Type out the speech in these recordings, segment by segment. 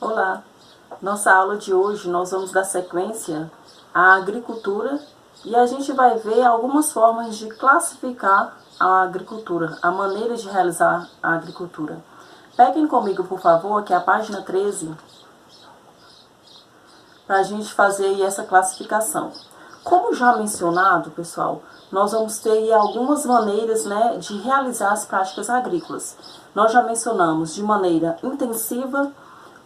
Olá! Nossa aula de hoje nós vamos dar sequência à agricultura e a gente vai ver algumas formas de classificar a agricultura, a maneira de realizar a agricultura. Peguem comigo, por favor, aqui a página 13, para a gente fazer aí essa classificação. Como já mencionado, pessoal, nós vamos ter aí algumas maneiras, de realizar as práticas agrícolas. Nós já mencionamos de maneira intensiva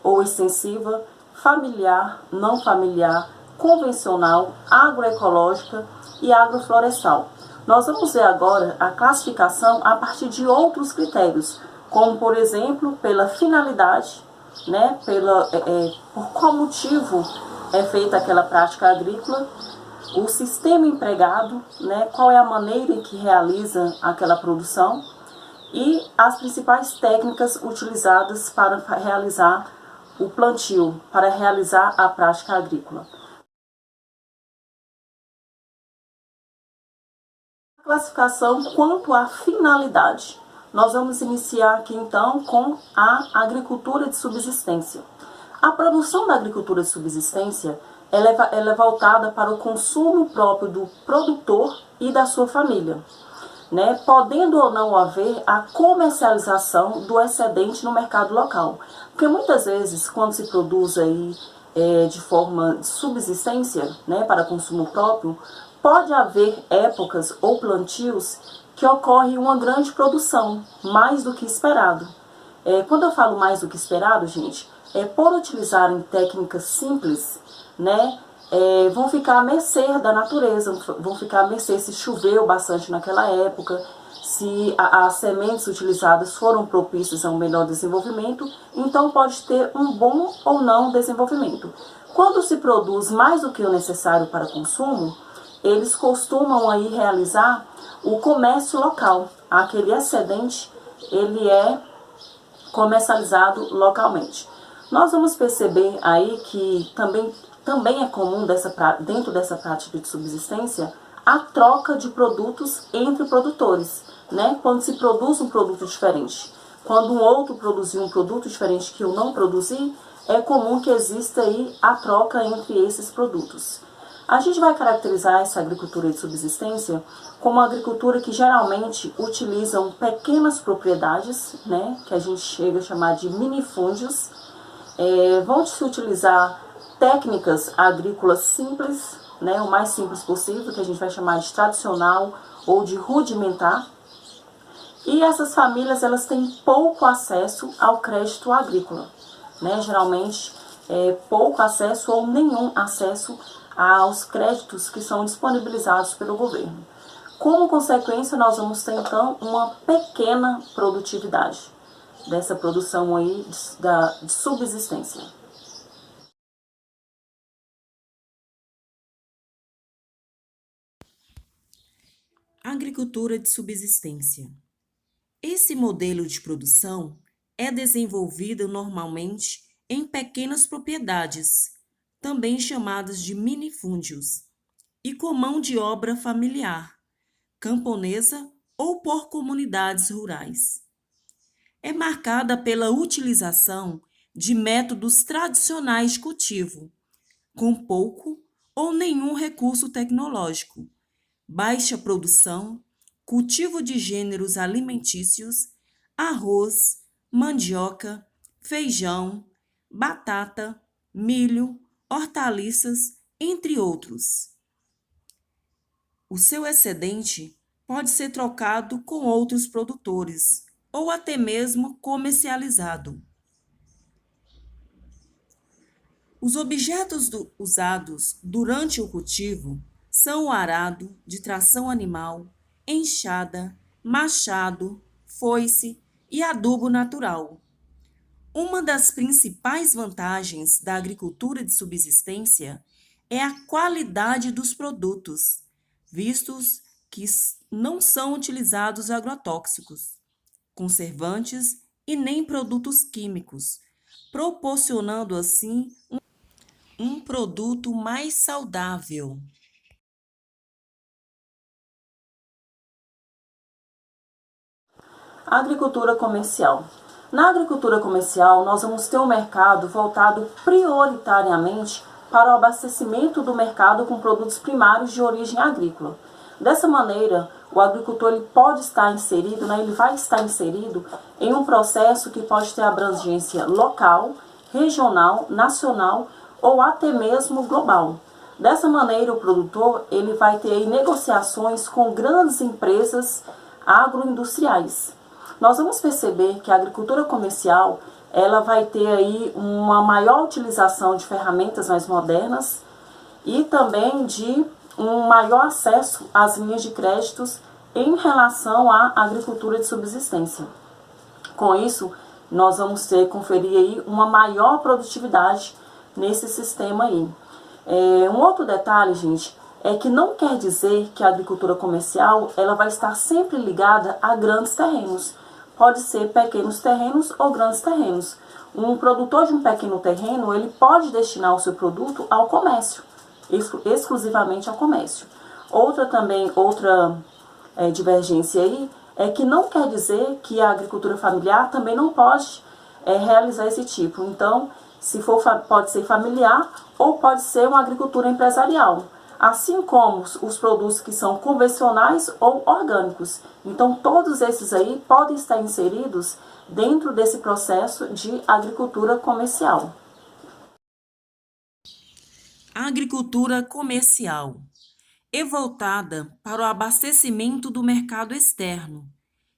ou extensiva, familiar, não familiar, convencional, agroecológica e agroflorestal. Nós vamos ver agora a classificação a partir de outros critérios, como por exemplo, pela finalidade, por qual motivo é feita aquela prática agrícola, o sistema empregado, qual é a maneira em que realiza aquela produção e as principais técnicas utilizadas para realizar o plantio, para realizar a prática agrícola. Classificação quanto à finalidade. Nós vamos iniciar aqui então com a agricultura de subsistência. A produção da agricultura de subsistência ela é voltada para o consumo próprio do produtor e da sua família, podendo ou não haver a comercialização do excedente no mercado local. Porque muitas vezes, quando se produz aí de forma de subsistência, para consumo próprio, pode haver épocas ou plantios que ocorre uma grande produção, mais do que esperado. Quando eu falo mais do que esperado, gente, por utilizarem técnicas simples, vão ficar à mercê da natureza, vão ficar à mercê se choveu bastante naquela época, se as sementes utilizadas foram propícias a um melhor desenvolvimento, então pode ter um bom ou não desenvolvimento. Quando se produz mais do que o necessário para consumo, eles costumam aí realizar o comércio local. Aquele excedente, ele é comercializado localmente. Nós vamos perceber aí que também é comum dentro dessa prática de subsistência a troca de produtos entre produtores, quando se produz um produto diferente. Quando um outro produziu um produto diferente que eu não produzi, é comum que exista aí a troca entre esses produtos. A gente vai caracterizar essa agricultura de subsistência como uma agricultura que geralmente utilizam pequenas propriedades, que a gente chega a chamar de minifúndios. Vão se utilizar técnicas agrícolas simples, o mais simples possível, que a gente vai chamar de tradicional ou de rudimentar. E essas famílias elas têm pouco acesso ao crédito agrícola, geralmente pouco acesso ou nenhum acesso aos créditos que são disponibilizados pelo governo. Como consequência, nós vamos ter então uma pequena produtividade dessa produção aí de subsistência. Agricultura de subsistência. Esse modelo de produção é desenvolvido normalmente em pequenas propriedades, também chamadas de minifúndios, e com mão de obra familiar, camponesa ou por comunidades rurais. É marcada pela utilização de métodos tradicionais de cultivo, com pouco ou nenhum recurso tecnológico, baixa produção, cultivo de gêneros alimentícios, arroz, mandioca, feijão, batata, milho, hortaliças, entre outros. O seu excedente pode ser trocado com outros produtores ou até mesmo comercializado. Os objetos usados durante o cultivo são o arado de tração animal, enxada, machado, foice e adubo natural. Uma das principais vantagens da agricultura de subsistência é a qualidade dos produtos, vistos que não são utilizados agrotóxicos, conservantes e nem produtos químicos, proporcionando assim um produto mais saudável. A agricultura comercial. Na agricultura comercial, nós vamos ter um mercado voltado prioritariamente para o abastecimento do mercado com produtos primários de origem agrícola. Dessa maneira, o agricultor ele pode estar inserido, ele vai estar inserido em um processo que pode ter abrangência local, regional, nacional ou até mesmo global. Dessa maneira, o produtor ele vai ter aí negociações com grandes empresas agroindustriais. Nós vamos perceber que a agricultura comercial ela vai ter aí uma maior utilização de ferramentas mais modernas e também de um maior acesso às linhas de créditos em relação à agricultura de subsistência. Com isso, nós vamos conferir aí uma maior produtividade nesse sistema aí. Um outro detalhe, gente, é que não quer dizer que a agricultura comercial ela vai estar sempre ligada a grandes terrenos. Pode ser pequenos terrenos ou grandes terrenos. Um produtor de um pequeno terreno, ele pode destinar o seu produto ao comércio, exclusivamente ao comércio. Outra divergência aí é que não quer dizer que a agricultura familiar também não pode realizar esse tipo. Então, se for, pode ser familiar ou pode ser uma agricultura empresarial, assim como os produtos que são convencionais ou orgânicos. Então, todos esses aí podem estar inseridos dentro desse processo de agricultura comercial. A agricultura comercial é voltada para o abastecimento do mercado externo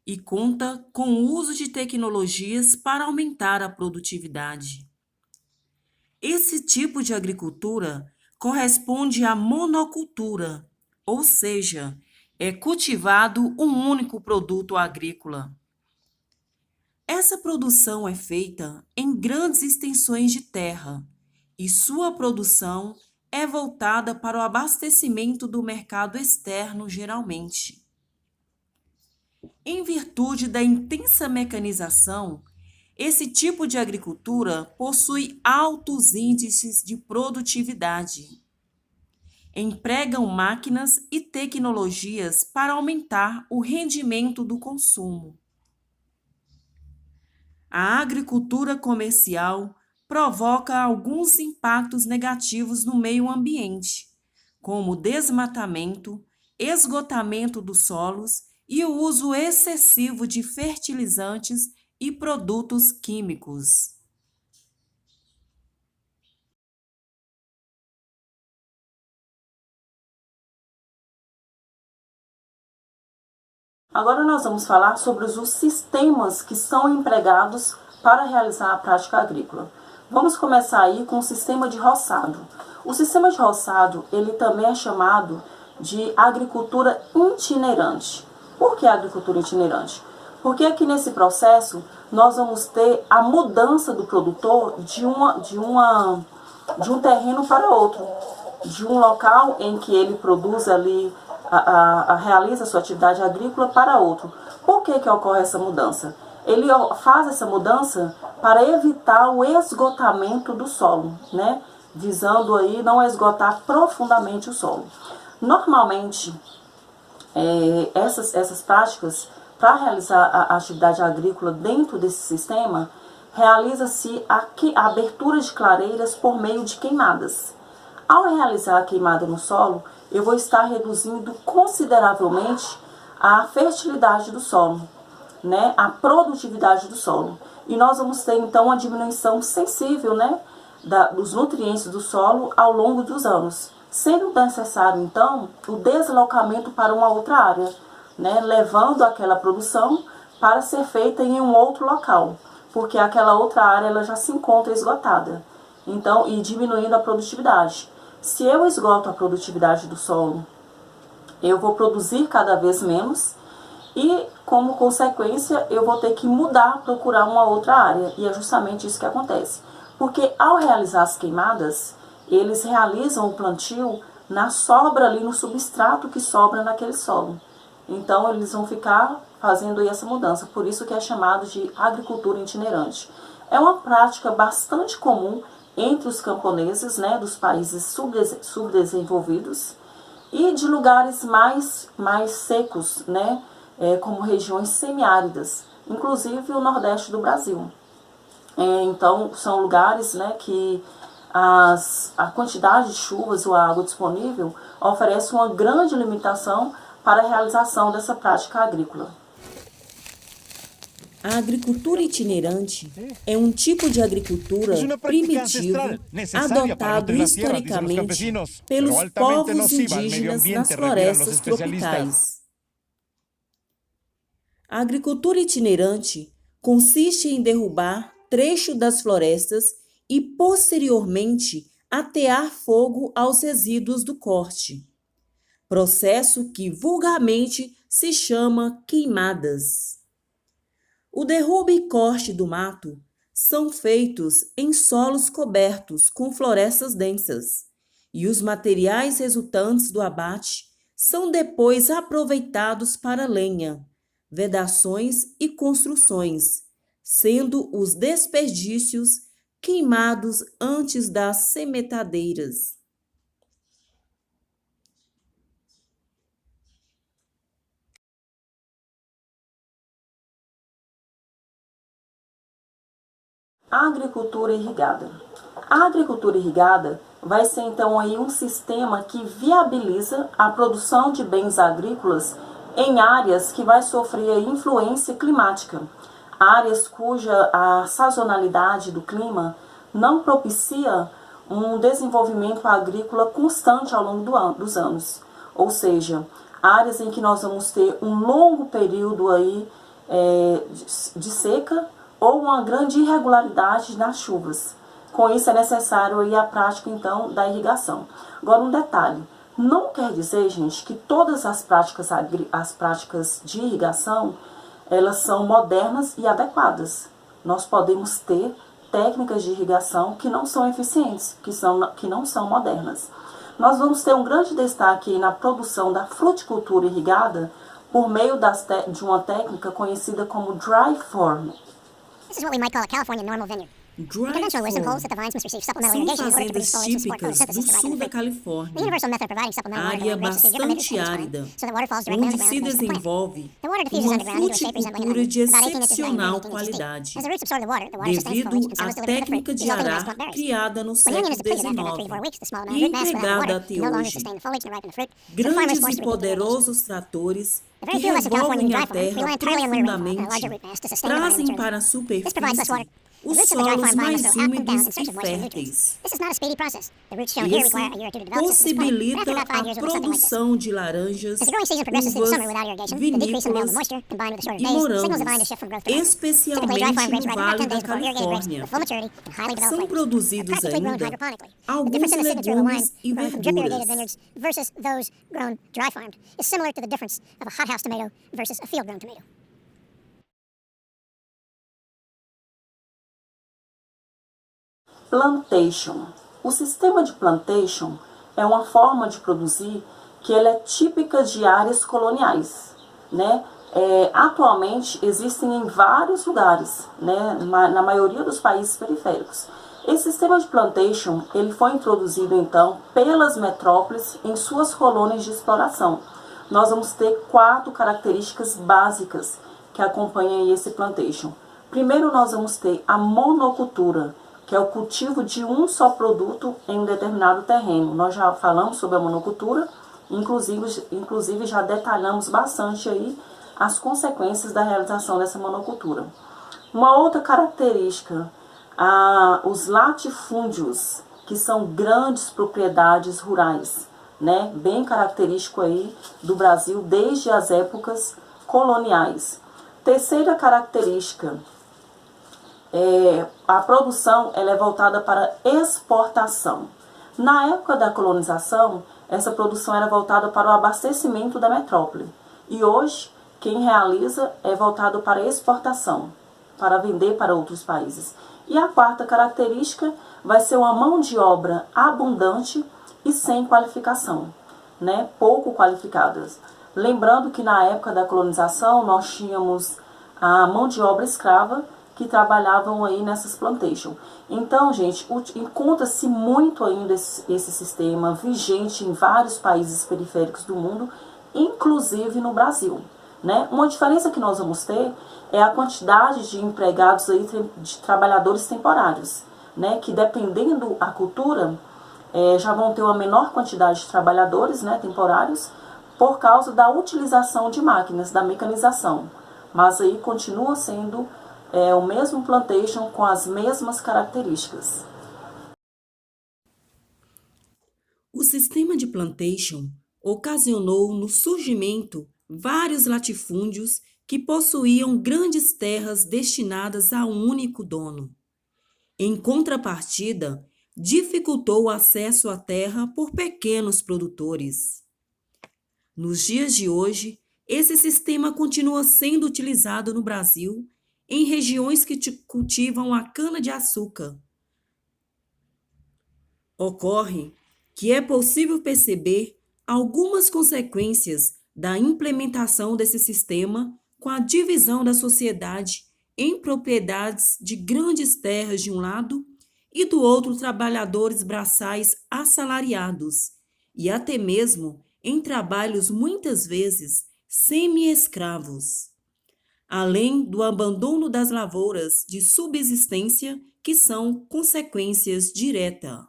e conta com o uso de tecnologias para aumentar a produtividade. Esse tipo de agricultura corresponde à monocultura, ou seja, é cultivado um único produto agrícola. Essa produção é feita em grandes extensões de terra e sua produção é voltada para o abastecimento do mercado externo, geralmente. Em virtude da intensa mecanização, esse tipo de agricultura possui altos índices de produtividade. Empregam máquinas e tecnologias para aumentar o rendimento do consumo. A agricultura comercial provoca alguns impactos negativos no meio ambiente, como desmatamento, esgotamento dos solos e o uso excessivo de fertilizantes e produtos químicos. Agora nós vamos falar sobre os sistemas que são empregados para realizar a prática agrícola. Vamos começar aí com o sistema de roçado. O sistema de roçado, ele também é chamado de agricultura itinerante. Por que agricultura itinerante? Porque aqui nesse processo nós vamos ter a mudança do produtor de um terreno para outro, de um local em que ele produz ali, realiza a sua atividade agrícola para outro. Por que ocorre essa mudança? Ele faz essa mudança para evitar o esgotamento do solo, visando aí não esgotar profundamente o solo. Normalmente, essas práticas, para realizar a atividade agrícola dentro desse sistema, realiza-se a abertura de clareiras por meio de queimadas. Ao realizar a queimada no solo, eu vou estar reduzindo consideravelmente a fertilidade do solo, a produtividade do solo. E nós vamos ter então uma diminuição sensível dos nutrientes do solo ao longo dos anos, sendo necessário então o deslocamento para uma outra área, levando aquela produção para ser feita em um outro local, porque aquela outra área ela já se encontra esgotada, então, e diminuindo a produtividade. Se eu esgoto a produtividade do solo, eu vou produzir cada vez menos e, como consequência, eu vou ter que mudar, procurar uma outra área. E é justamente isso que acontece. Porque ao realizar as queimadas, eles realizam o plantio na sobra ali, no substrato que sobra naquele solo. Então, eles vão ficar fazendo aí essa mudança. Por isso que é chamado de agricultura itinerante. É uma prática bastante comum entre os camponeses, dos países subdesenvolvidos e de lugares mais secos, como regiões semiáridas. inclusive o Nordeste do Brasil. Então, são lugares, né, que a quantidade de chuvas ou a água disponível oferece uma grande limitação para a realização dessa prática agrícola. A agricultura itinerante é um tipo de agricultura primitivo adotado historicamente pelos povos indígenas nas florestas tropicais. A agricultura itinerante consiste em derrubar trecho das florestas e, posteriormente, atear fogo aos resíduos do corte, processo que vulgarmente se chama queimadas. O derrubo e corte do mato são feitos em solos cobertos com florestas densas, e os materiais resultantes do abate são depois aproveitados para lenha, vedações e construções, sendo os desperdícios queimados antes das sementadeiras. A agricultura irrigada. A agricultura irrigada vai ser então aí um sistema que viabiliza a produção de bens agrícolas em áreas que vai sofrer influência climática, áreas cuja a sazonalidade do clima não propicia um desenvolvimento agrícola constante ao longo dos anos, ou seja, áreas em que nós vamos ter um longo período aí de seca ou uma grande irregularidade nas chuvas. Com isso é necessário aí a prática então da irrigação. Agora um detalhe, não quer dizer, gente, que todas as práticas de irrigação elas são modernas e adequadas. Nós podemos ter técnicas de irrigação que não são eficientes, que não são modernas. Nós vamos ter um grande destaque na produção da fruticultura irrigada por meio de uma técnica conhecida como dry form. This is what we might call a California normal vineyard. Dry form são fazendas típicas do sul da Califórnia, área bastante árida, onde se desenvolve uma fruticultura de excepcional qualidade, devido à técnica de arar criada no século XIX e empregada até hoje. Grandes e poderosos tratores que revolvem a terra profundamente trazem para a superfície os solos mais úmidos e férteis. Isso possibilita a produção de laranjas, uvas, vinícolas e morangos, especialmente no Vale da Califórnia. São produzidos ainda alguns legumes e verduras. Plantation. O sistema de plantation é uma forma de produzir que ela é típica de áreas coloniais, né? Atualmente existem em vários lugares, né? Na maioria dos países periféricos. Esse sistema de plantation ele foi introduzido então pelas metrópoles em suas colônias de exploração. Nós vamos ter 4 características básicas que acompanham esse plantation. Primeiro nós vamos ter a monocultura, que é o cultivo de um só produto em um determinado terreno. Nós já falamos sobre a monocultura, inclusive já detalhamos bastante aí as consequências da realização dessa monocultura. Uma outra característica, os latifúndios, que são grandes propriedades rurais, né? Bem característico aí do Brasil desde as épocas coloniais. Terceira característica, a produção ela é voltada para exportação. Na época da colonização, essa produção era voltada para o abastecimento da metrópole. E hoje, quem realiza é voltado para a exportação, para vender para outros países. E a quarta característica vai ser uma mão de obra abundante e sem qualificação, né? Pouco qualificadas. Lembrando que na época da colonização, nós tínhamos a mão de obra escrava, que trabalhavam aí nessas plantations. Então, gente, encontra-se muito ainda esse sistema vigente em vários países periféricos do mundo, inclusive no Brasil. né? Uma diferença que nós vamos ter é a quantidade de empregados aí, de trabalhadores temporários, né? Que dependendo da cultura, já vão ter uma menor quantidade de trabalhadores, né, temporários, por causa da utilização de máquinas, da mecanização. Mas aí continua sendo o mesmo plantation com as mesmas características. O sistema de plantation ocasionou no surgimento vários latifúndios que possuíam grandes terras destinadas a um único dono. Em contrapartida, dificultou o acesso à terra por pequenos produtores. Nos dias de hoje, esse sistema continua sendo utilizado no Brasil em regiões que cultivam a cana-de-açúcar. Ocorre que é possível perceber algumas consequências da implementação desse sistema com a divisão da sociedade em propriedades de grandes terras de um lado e do outro trabalhadores braçais assalariados, e até mesmo em trabalhos muitas vezes semi-escravos, além do abandono das lavouras de subsistência, que são consequências diretas.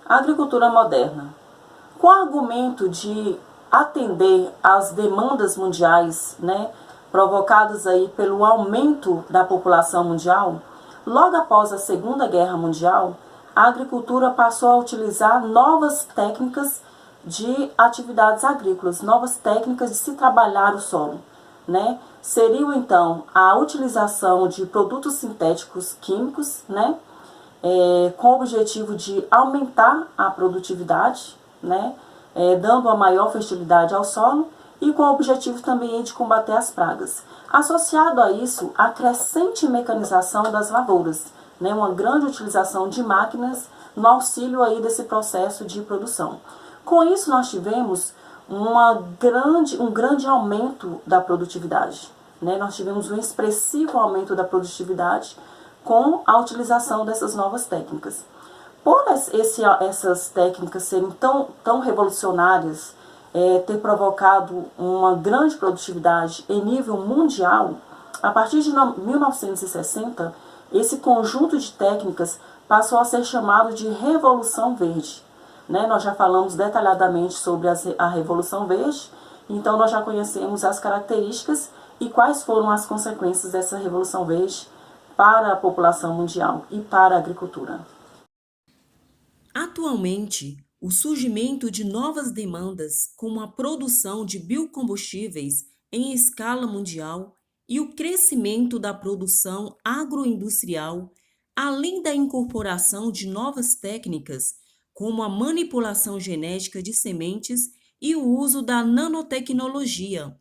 Agricultura moderna. Com o argumento de atender às demandas mundiais, né, provocadas aí pelo aumento da população mundial, logo após a Segunda Guerra Mundial, a agricultura passou a utilizar novas técnicas de atividades agrícolas, novas técnicas de se trabalhar o solo, né? Seriam então a utilização de produtos sintéticos químicos, né, com o objetivo de aumentar a produtividade, né, dando uma maior fertilidade ao solo e com o objetivo também de combater as pragas. Associado a isso, a crescente mecanização das lavouras, né, uma grande utilização de máquinas no auxílio aí desse processo de produção. Com isso, nós tivemos um grande aumento da produtividade, né? Nós tivemos um expressivo aumento da produtividade com a utilização dessas novas técnicas. Por essas técnicas serem tão revolucionárias, ter provocado uma grande produtividade em nível mundial, a partir de 1960, esse conjunto de técnicas passou a ser chamado de Revolução Verde, né? Nós já falamos detalhadamente sobre a Revolução Verde, então nós já conhecemos as características e quais foram as consequências dessa Revolução Verde para a população mundial e para a agricultura. Atualmente, o surgimento de novas demandas, como a produção de biocombustíveis em escala mundial e o crescimento da produção agroindustrial, além da incorporação de novas técnicas, como a manipulação genética de sementes e o uso da nanotecnologia,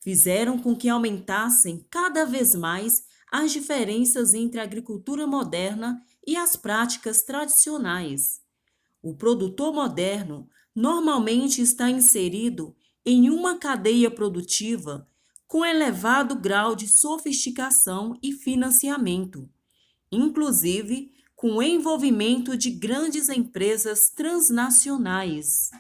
fizeram com que aumentassem cada vez mais as diferenças entre a agricultura moderna e as práticas tradicionais. O produtor moderno normalmente está inserido em uma cadeia produtiva com elevado grau de sofisticação e financiamento, inclusive com o envolvimento de grandes empresas transnacionais.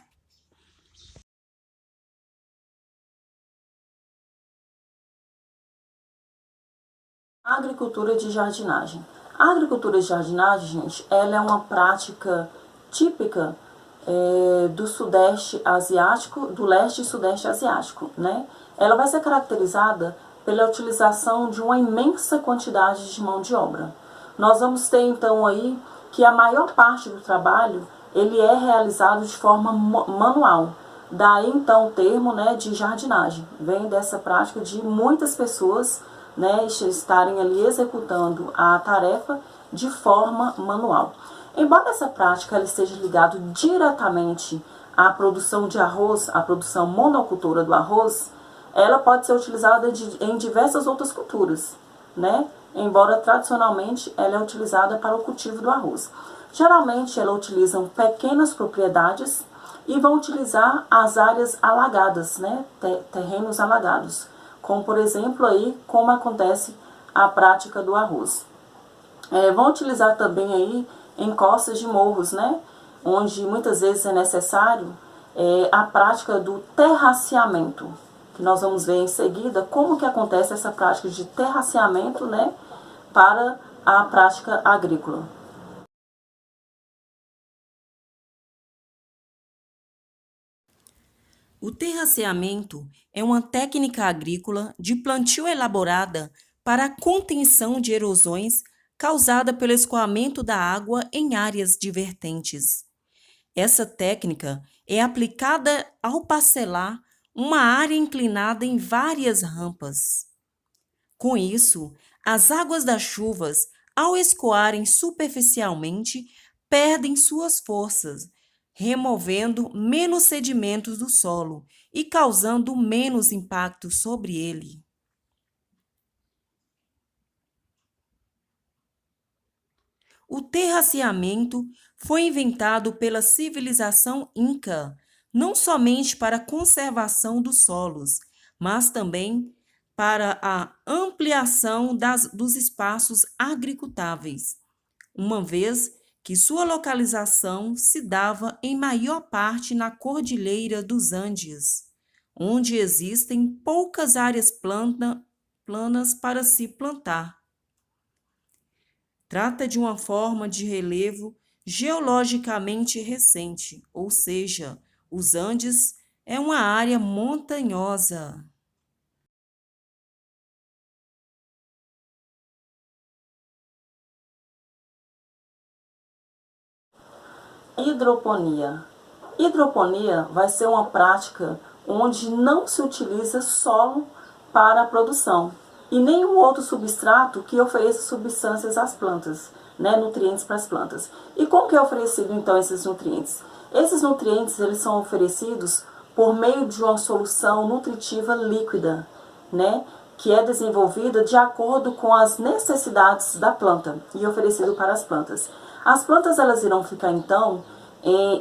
Agricultura de jardinagem. A agricultura de jardinagem, gente, ela é uma prática típica do sudeste asiático, do leste e sudeste asiático, né? Ela vai ser caracterizada pela utilização de uma imensa quantidade de mão de obra. Nós vamos ter então aí que a maior parte do trabalho ele é realizado de forma manual. Daí então o termo, né, de jardinagem, vem dessa prática de muitas pessoas, né, estarem ali executando a tarefa de forma manual. Embora essa prática ela esteja ligada diretamente à produção de arroz, à produção monocultura do arroz, ela pode ser utilizada em diversas outras culturas, né? Embora tradicionalmente ela é utilizada para o cultivo do arroz. Geralmente ela utilizam pequenas propriedades e vão utilizar as áreas alagadas, né? Terrenos alagados, como por exemplo aí como acontece a prática do arroz. Vão utilizar também aí em costas de morros, né? Onde muitas vezes é necessário a prática do terraceamento, que nós vamos ver em seguida como que acontece essa prática de terraceamento, né, para a prática agrícola. O terraceamento é uma técnica agrícola de plantio elaborada para a contenção de erosões causada pelo escoamento da água em áreas divertentes. Essa técnica é aplicada ao parcelar uma área inclinada em várias rampas. Com isso, as águas das chuvas, ao escoarem superficialmente, perdem suas forças, removendo menos sedimentos do solo e causando menos impacto sobre ele. O terraceamento foi inventado pela civilização Inca, não somente para a conservação dos solos, mas também para a ampliação dos espaços agricultáveis, uma vez que sua localização se dava em maior parte na Cordilheira dos Andes, onde existem poucas áreas planas para se plantar. Trata de uma forma de relevo geologicamente recente, ou seja, os Andes é uma área montanhosa. Hidroponia. Hidroponia vai ser uma prática onde não se utiliza solo para a produção e nenhum outro substrato que ofereça substâncias às plantas, né, nutrientes para as plantas. E como que é oferecido então esses nutrientes? Esses nutrientes eles são oferecidos por meio de uma solução nutritiva líquida, né, que é desenvolvida de acordo com as necessidades da planta e oferecido para as plantas. As plantas elas irão ficar então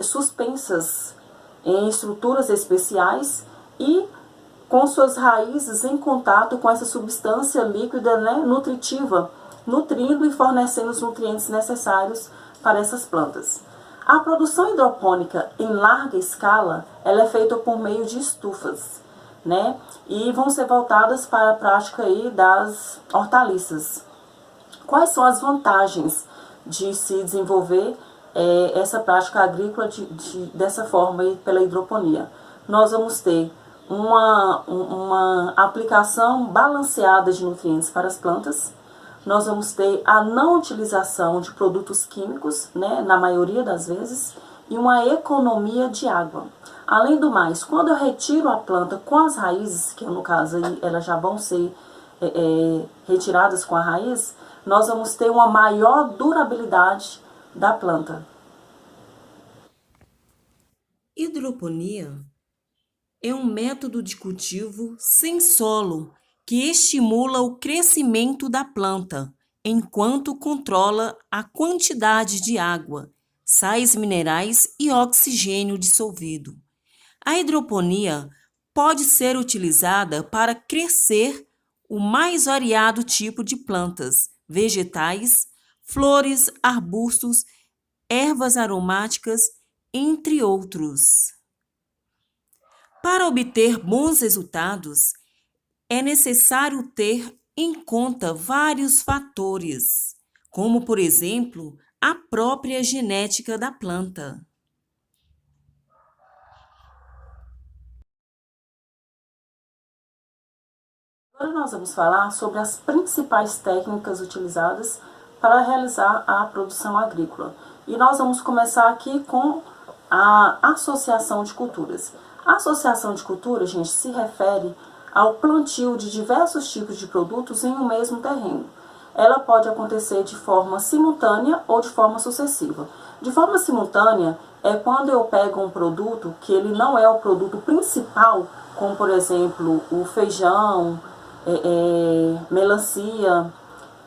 suspensas em estruturas especiais e com suas raízes em contato com essa substância líquida, né, nutritiva, nutrindo e fornecendo os nutrientes necessários para essas plantas. A produção hidropônica em larga escala ela é feita por meio de estufas, né, e vão ser voltadas para a prática aí das hortaliças. Quais são as vantagens de se desenvolver essa prática agrícola dessa forma aí, pela hidroponia? Nós vamos ter uma aplicação balanceada de nutrientes para as plantas, nós vamos ter a não utilização de produtos químicos, né, na maioria das vezes, e uma economia de água. Além do mais, quando eu retiro a planta com as raízes, que no caso aí elas já vão ser retiradas com a raiz, nós vamos ter uma maior durabilidade da planta. Hidroponia é um método de cultivo sem solo que estimula o crescimento da planta, enquanto controla a quantidade de água, sais minerais e oxigênio dissolvido. A hidroponia pode ser utilizada para crescer o mais variado tipo de plantas, vegetais, flores, arbustos, ervas aromáticas, entre outros. Para obter bons resultados, é necessário ter em conta vários fatores, como, por exemplo, a própria genética da planta. Agora nós vamos falar sobre as principais técnicas utilizadas para realizar a produção agrícola. E nós vamos começar aqui com a associação de culturas. A associação de culturas, gente, se refere ao plantio de diversos tipos de produtos em um mesmo terreno. Ela pode acontecer de forma simultânea ou de forma sucessiva. De forma simultânea é quando eu pego um produto que ele não é o produto principal, como por exemplo o feijão, melancia,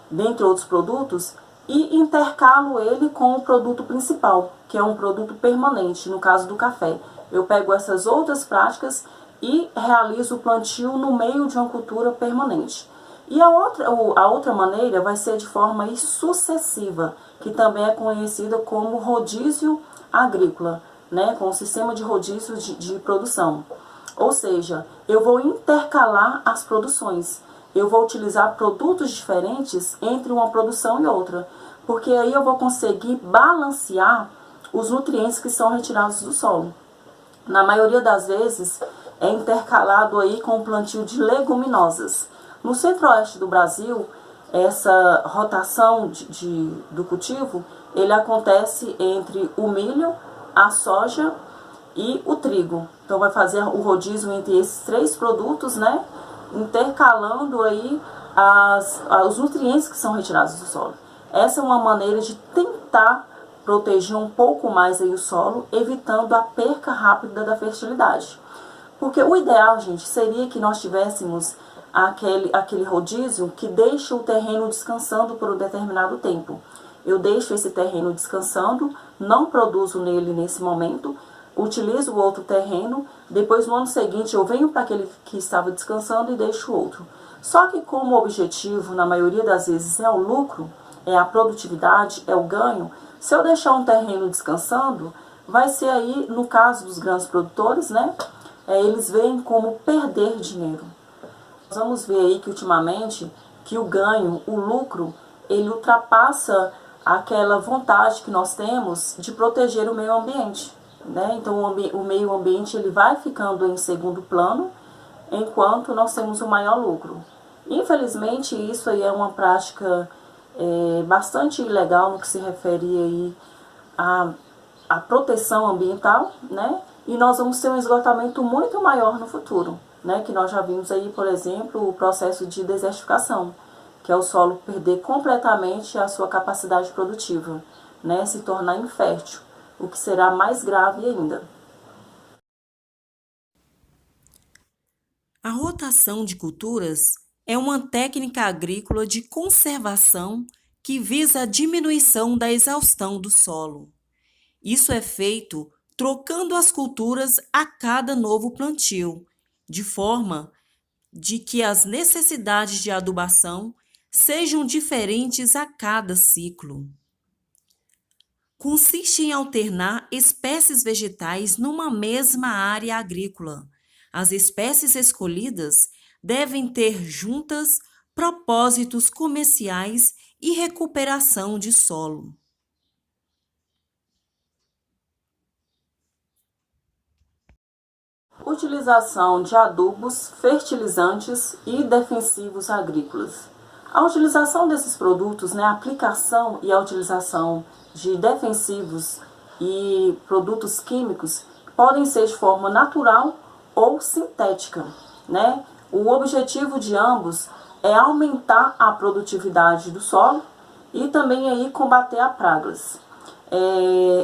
dentre outros produtos, e intercalo ele com o produto principal, que é um produto permanente, no caso do café. Eu pego essas outras práticas e realizo o plantio no meio de uma cultura permanente. E a outra maneira vai ser de forma aí sucessiva, que também é conhecida como rodízio agrícola, né, com o sistema de rodízio de produção. Ou seja, eu vou intercalar as produções. Eu vou utilizar produtos diferentes entre uma produção e outra, porque aí eu vou conseguir balancear os nutrientes que são retirados do solo. Na maioria das vezes é intercalado aí com o plantio de leguminosas. No centro-oeste do Brasil, essa rotação do cultivo, ele acontece entre o milho, a soja e o trigo. Então vai fazer o rodízio entre esses três produtos, né? Intercalando aí os nutrientes que são retirados do solo. Essa é uma maneira de tentar proteger um pouco mais aí o solo, evitando a perca rápida da fertilidade. Porque o ideal, gente, seria que nós tivéssemos aquele rodízio que deixa o terreno descansando por um determinado tempo. Eu deixo esse terreno descansando, não produzo nele nesse momento, utilizo o outro terreno, depois no ano seguinte eu venho para aquele que estava descansando e deixo o outro. Só que como o objetivo, na maioria das vezes, é o lucro, é a produtividade, é o ganho, se eu deixar um terreno descansando, vai ser aí, no caso dos grandes produtores, né, eles veem como perder dinheiro. Nós vamos ver aí que ultimamente, que o ganho, o lucro, ele ultrapassa aquela vontade que nós temos de proteger o meio ambiente, né? Então o meio ambiente ele vai ficando em segundo plano, enquanto nós temos o maior lucro. Infelizmente isso aí é uma prática bastante ilegal no que se refere aí à proteção ambiental, né? E nós vamos ter um esgotamento muito maior no futuro, né? Que nós já vimos aí, por exemplo, o processo de desertificação, que é o solo perder completamente a sua capacidade produtiva, né? Se tornar infértil, o que será mais grave ainda. A rotação de culturas é uma técnica agrícola de conservação que visa a diminuição da exaustão do solo. Isso é feito trocando as culturas a cada novo plantio, de forma de que as necessidades de adubação sejam diferentes a cada ciclo. Consiste em alternar espécies vegetais numa mesma área agrícola. As espécies escolhidas devem ter juntas propósitos comerciais e recuperação de solo. Utilização de adubos, fertilizantes e defensivos agrícolas. A utilização desses produtos, né, a aplicação e a utilização de defensivos e produtos químicos podem ser de forma natural ou sintética, né? O objetivo de ambos é aumentar a produtividade do solo e também aí combater as pragas.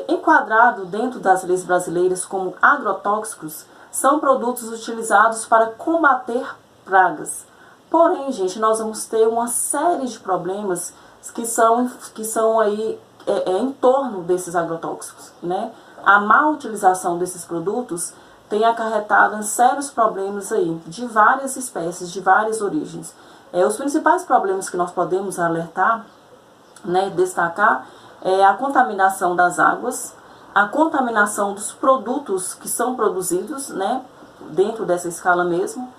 Enquadrado dentro das leis brasileiras como agrotóxicos, são produtos utilizados para combater pragas. Porém, gente, nós vamos ter uma série de problemas que são aí em torno desses agrotóxicos, né? A má utilização desses produtos tem acarretado em sérios problemas aí, de várias espécies, de várias origens. Os principais problemas que nós podemos alertar, né, destacar, é a contaminação das águas, a contaminação dos produtos que são produzidos, né, dentro dessa escala mesmo,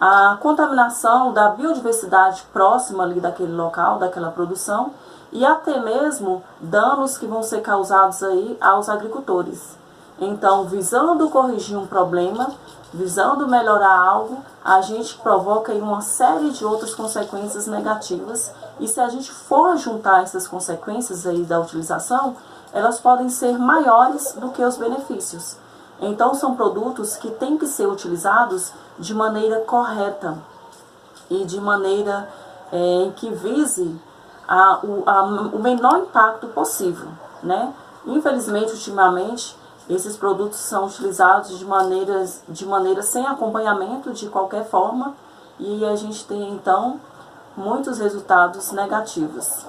a contaminação da biodiversidade próxima ali daquele local, daquela produção, e até mesmo danos que vão ser causados aí aos agricultores. Então, visando corrigir um problema, visando melhorar algo, a gente provoca aí uma série de outras consequências negativas, e se a gente for juntar essas consequências aí da utilização, elas podem ser maiores do que os benefícios. Então, são produtos que têm que ser utilizados de maneira correta e de maneira que vise o menor impacto possível, né? Infelizmente, ultimamente, esses produtos são utilizados de maneira sem acompanhamento de qualquer forma, e a gente tem, então, muitos resultados negativos.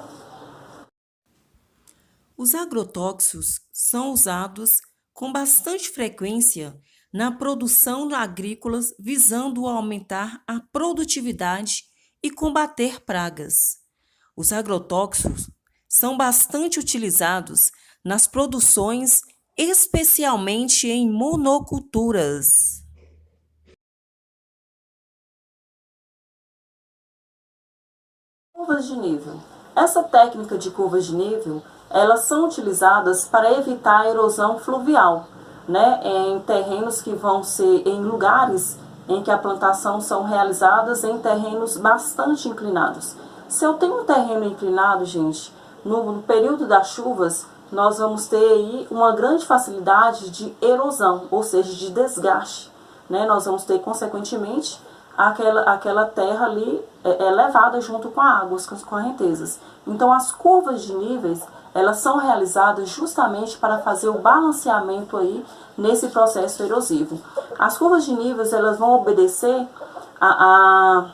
Os agrotóxicos são usados com bastante frequência na produção agrícola, visando aumentar a produtividade e combater pragas. Os agrotóxicos são bastante utilizados nas produções, especialmente em monoculturas. Curvas de nível. Essa técnica de curvas de nível, elas são utilizadas para evitar a erosão fluvial, né, em terrenos que vão ser em lugares em que a plantação são realizadas em terrenos bastante inclinados. Se eu tenho um terreno inclinado, gente, no período das chuvas, nós vamos ter aí uma grande facilidade de erosão, ou seja, de desgaste, né? Nós vamos ter, consequentemente, aquela terra ali levada junto com a água, com as correntezas. Então, as curvas de níveis, elas são realizadas justamente para fazer o balanceamento aí nesse processo erosivo. As curvas de níveis, elas vão obedecer a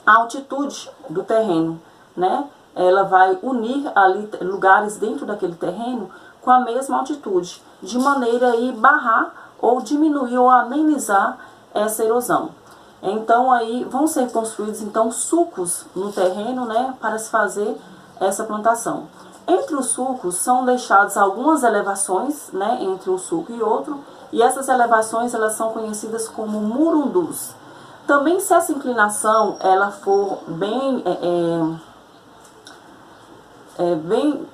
altitude do terreno, né? Ela vai unir ali lugares dentro daquele terreno com a mesma altitude, de maneira a barrar ou diminuir ou amenizar essa erosão. Então aí vão ser construídos então sulcos no terreno, né, para se fazer essa plantação. Entre os sulcos são deixadas algumas elevações, né, entre um sulco e outro, e essas elevações elas são conhecidas como murundus. Também, se essa inclinação ela for bem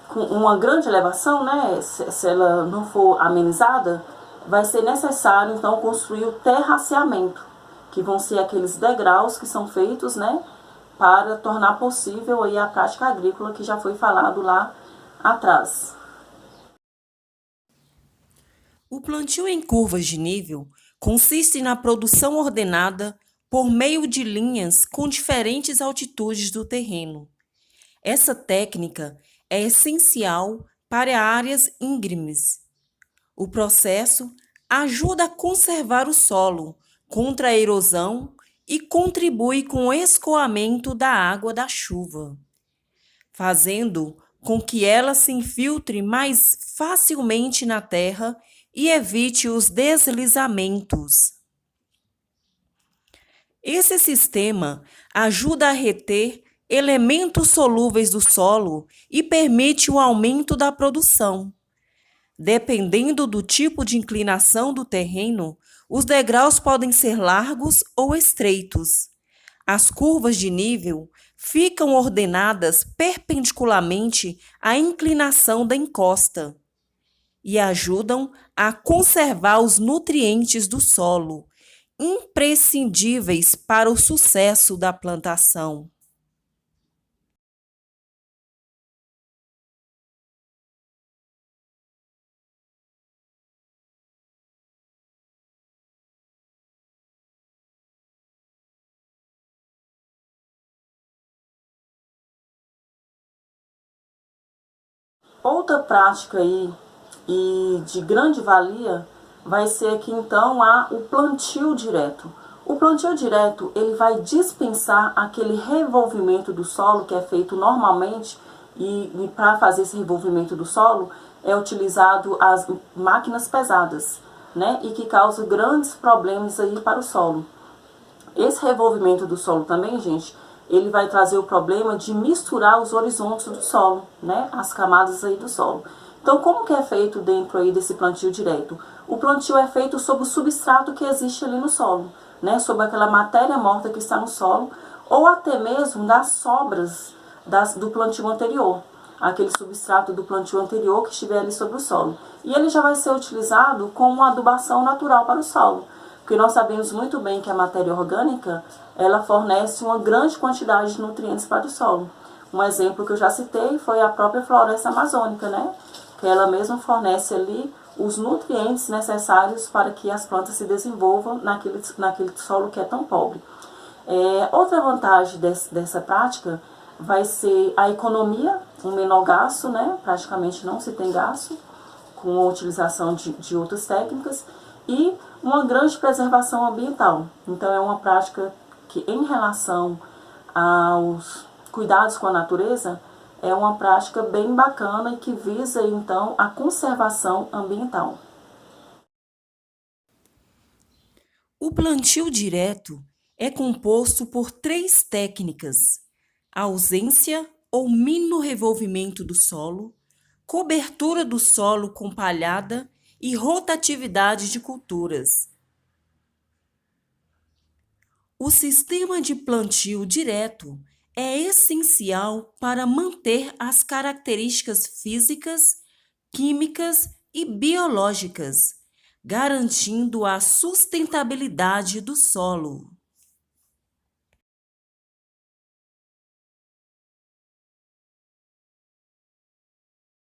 com uma grande elevação, né, se ela não for amenizada, vai ser necessário então construir o terraceamento, que vão ser aqueles degraus que são feitos, né, para tornar possível aí a prática agrícola que já foi falado lá atrás. O plantio em curvas de nível consiste na produção ordenada por meio de linhas com diferentes altitudes do terreno. Essa técnica é essencial para áreas íngremes. O processo ajuda a conservar o solo contra a erosão e contribui com o escoamento da água da chuva, fazendo com que ela se infiltre mais facilmente na terra e evite os deslizamentos. Esse sistema ajuda a reter elementos solúveis do solo e permite o aumento da produção. Dependendo do tipo de inclinação do terreno, os degraus podem ser largos ou estreitos. As curvas de nível ficam ordenadas perpendicularmente à inclinação da encosta e ajudam a conservar os nutrientes do solo, imprescindíveis para o sucesso da plantação. Outra prática aí e de grande valia vai ser aqui então o plantio direto. O plantio direto ele vai dispensar aquele revolvimento do solo que é feito normalmente e para fazer esse revolvimento do solo é utilizado as máquinas pesadas, né, e que causa grandes problemas aí para o solo. Esse revolvimento do solo também, gente, ele vai trazer o problema de misturar os horizontes do solo, né, as camadas aí do solo. Então, como que é feito dentro aí desse plantio direto? O plantio é feito sobre o substrato que existe ali no solo, né, sobre aquela matéria morta que está no solo, ou até mesmo das sobras do plantio anterior, aquele substrato do plantio anterior que estiver ali sobre o solo. E ele já vai ser utilizado como uma adubação natural para o solo, porque nós sabemos muito bem que a matéria orgânica, ela fornece uma grande quantidade de nutrientes para o solo. Um exemplo que eu já citei foi a própria floresta amazônica, né? Que ela mesma fornece ali os nutrientes necessários para que as plantas se desenvolvam naquele solo que é tão pobre. Outra vantagem dessa prática vai ser a economia, um menor gasto, né? Praticamente não se tem gasto com a utilização de outras técnicas e uma grande preservação ambiental. Então é uma prática que em relação aos cuidados com a natureza é uma prática bem bacana e que visa então a conservação ambiental. O plantio direto é composto por 3 técnicas: a ausência ou mínimo revolvimento do solo, cobertura do solo com palhada e rotatividade de culturas. O sistema de plantio direto é essencial para manter as características físicas, químicas e biológicas, garantindo a sustentabilidade do solo.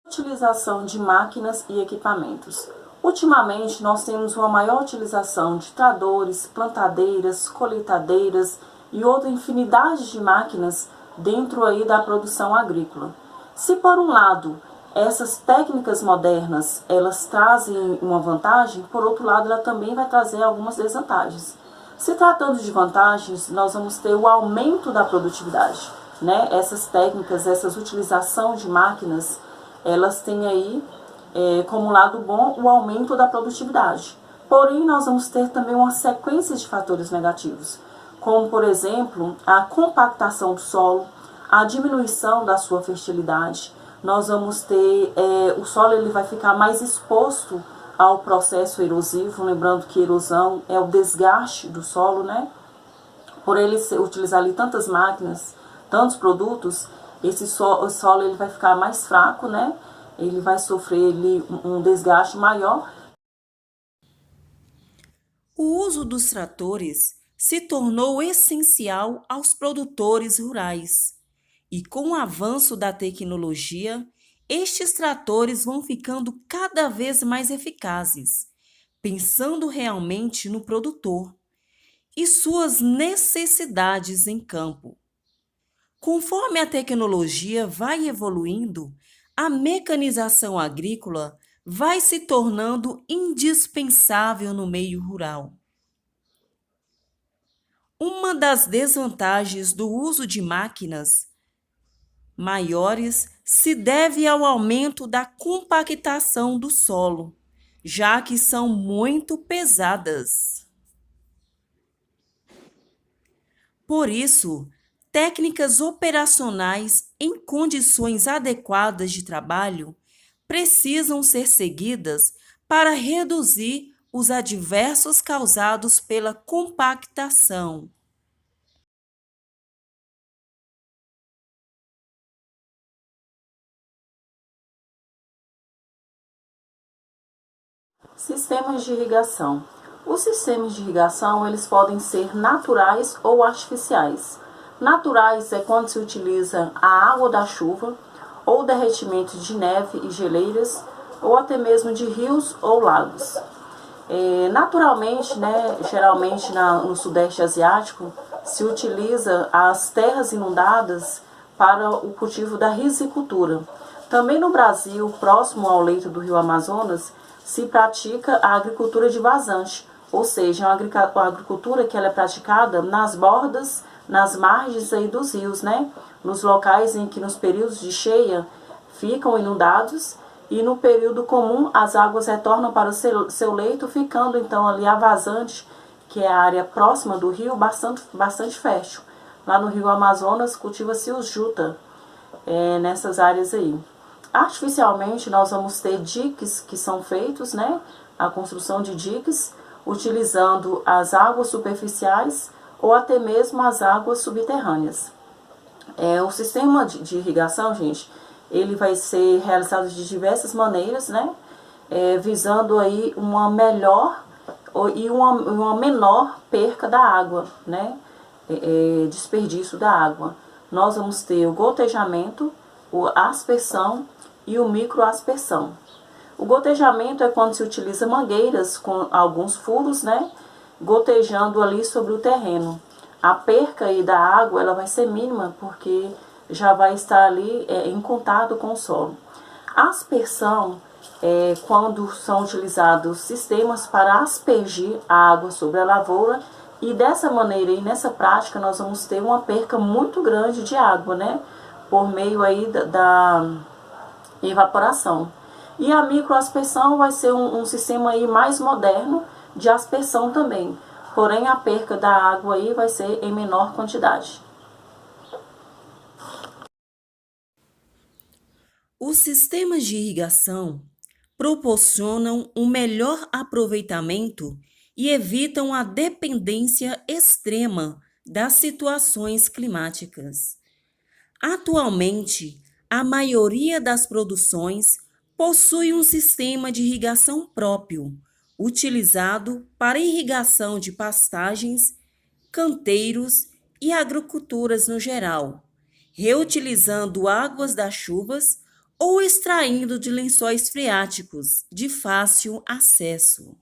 Utilização de máquinas e equipamentos. Ultimamente, nós temos uma maior utilização de tradores, plantadeiras, colheitadeiras e outra infinidade de máquinas dentro aí da produção agrícola. Se por um lado, essas técnicas modernas, elas trazem uma vantagem, por outro lado, ela também vai trazer algumas desvantagens. Se tratando de vantagens, nós vamos ter o aumento da produtividade, né? Essas técnicas, essas utilização de máquinas, elas têm aí como lado bom o aumento da produtividade. Porém, nós vamos ter também uma sequência de fatores negativos, como, por exemplo, a compactação do solo, a diminuição da sua fertilidade. Nós vamos ter, o solo ele vai ficar mais exposto ao processo erosivo, lembrando que erosão é o desgaste do solo, né? Por ele utilizar ali tantas máquinas, tantos produtos, esse solo ele vai ficar mais fraco, né? Ele vai sofrer ali um desgaste maior. O uso dos tratores se tornou essencial aos produtores rurais. E com o avanço da tecnologia, estes tratores vão ficando cada vez mais eficazes, pensando realmente no produtor e suas necessidades em campo. Conforme a tecnologia vai evoluindo, a mecanização agrícola vai se tornando indispensável no meio rural. Uma das desvantagens do uso de máquinas maiores se deve ao aumento da compactação do solo, já que são muito pesadas. Por isso, técnicas operacionais em condições adequadas de trabalho precisam ser seguidas para reduzir os adversos causados pela compactação. Sistemas de irrigação. Os sistemas de irrigação, eles podem ser naturais ou artificiais. Naturais é quando se utiliza a água da chuva, ou derretimento de neve e geleiras, ou até mesmo de rios ou lagos. Naturalmente, né, geralmente no Sudeste Asiático, se utiliza as terras inundadas para o cultivo da rizicultura. Também no Brasil, próximo ao leito do rio Amazonas, se pratica a agricultura de vazante, ou seja, uma agricultura que ela é praticada nas bordas, nas margens aí dos rios, né? Nos locais em que nos períodos de cheia ficam inundados e no período comum as águas retornam para o seu leito, ficando então ali a vazante, que é a área próxima do rio, bastante fértil. Lá no rio Amazonas cultiva-se o juta, nessas áreas aí. Artificialmente nós vamos ter diques que são feitos, né? A construção de diques, utilizando as águas superficiais ou até mesmo as águas subterrâneas. O sistema de irrigação, gente, ele vai ser realizado de diversas maneiras, né? Visando aí uma melhor e uma menor perca da água, né? Desperdício da água. Nós vamos ter o gotejamento, a aspersão e o microaspersão. O gotejamento é quando se utiliza mangueiras com alguns furos, né? Gotejando ali sobre o terreno. A perca aí da água ela vai ser mínima, porque já vai estar ali em contato com o solo. A aspersão é quando são utilizados sistemas para aspergir a água sobre a lavoura, e dessa maneira e nessa prática nós vamos ter uma perca muito grande de água, né? Por meio aí da evaporação. E a microaspersão vai ser um sistema aí mais moderno de aspersão também, porém a perca da água aí vai ser em menor quantidade. Os sistemas de irrigação proporcionam um melhor aproveitamento e evitam a dependência extrema das situações climáticas. Atualmente, a maioria das produções possui um sistema de irrigação próprio, utilizado para irrigação de pastagens, canteiros e agriculturas no geral, reutilizando águas das chuvas ou extraindo de lençóis freáticos de fácil acesso.